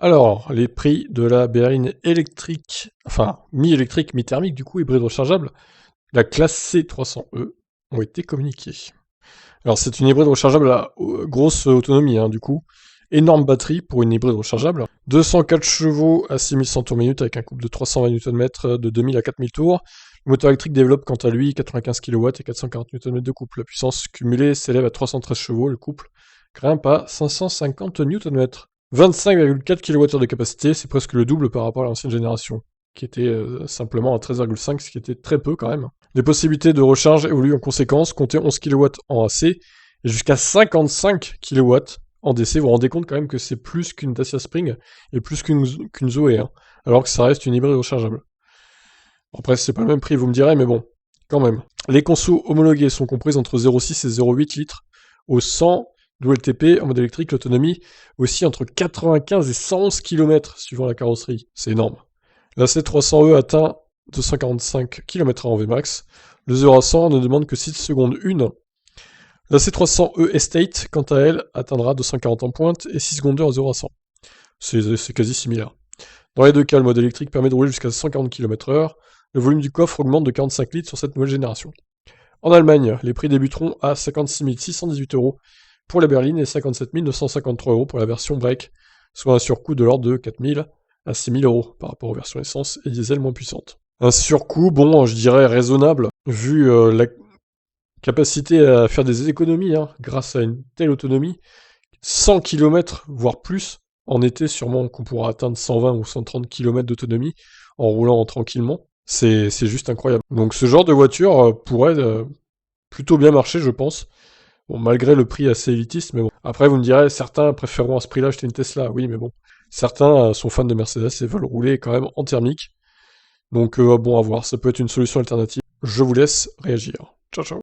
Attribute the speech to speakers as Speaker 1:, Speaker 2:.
Speaker 1: Alors, les prix de la berline électrique, enfin mi-électrique, mi-thermique du coup, hybride rechargeable, la classe C300E, ont été communiqués. Alors c'est une hybride rechargeable à grosse autonomie du coup. Énorme batterie pour une hybride rechargeable. 204 chevaux à 6100 tours-minutes avec un couple de 320 Nm de 2000 à 4000 tours. Le moteur électrique développe quant à lui 95 kW et 440 Nm de couple. La puissance cumulée s'élève à 313 chevaux, le couple grimpe à 550 Nm. 25,4 kWh de capacité, c'est presque le double par rapport à l'ancienne génération, qui était simplement à 13,5, ce qui était très peu quand même. Les possibilités de recharge évoluent en conséquence, comptez 11 kW en AC et jusqu'à 55 kW en DC. Vous vous rendez compte quand même que c'est plus qu'une Dacia Spring et plus qu'une Zoé, alors que ça reste une hybride rechargeable. Après, c'est pas le même prix, vous me direz, mais bon, quand même. Les consos homologués sont comprises entre 0,6 et 0,8 litres au 100 WLTP en mode électrique. L'autonomie aussi entre 95 et 111 km suivant la carrosserie. C'est énorme. La C300E atteint 245 km/h en Vmax. Le 0 à 100 ne demande que 6 secondes 1. La C300E Estate, quant à elle, atteindra 240 en pointe et 6 secondes 2 en 0 à 100. C'est quasi similaire. Dans les deux cas, le mode électrique permet de rouler jusqu'à 140 km/h. Le volume du coffre augmente de 45 litres sur cette nouvelle génération. En Allemagne, les prix débuteront à 56 618 euros pour la berline et 57 953 euros pour la version break, soit un surcoût de l'ordre de 4 000 à 6 000 euros par rapport aux versions essence et diesel moins puissantes. Un surcoût, bon, je dirais raisonnable, vu la capacité à faire des économies grâce à une telle autonomie. 100 km, voire plus, en été sûrement qu'on pourra atteindre 120 ou 130 km d'autonomie en roulant tranquillement. C'est juste incroyable. Donc ce genre de voiture pourrait plutôt bien marcher, je pense. Bon, malgré le prix assez élitiste, mais bon. Après, vous me direz, certains préféreront à ce prix-là acheter une Tesla. Oui, mais bon. Certains sont fans de Mercedes et veulent rouler quand même en thermique. Donc bon, à voir, ça peut être une solution alternative. Je vous laisse réagir. Ciao, ciao.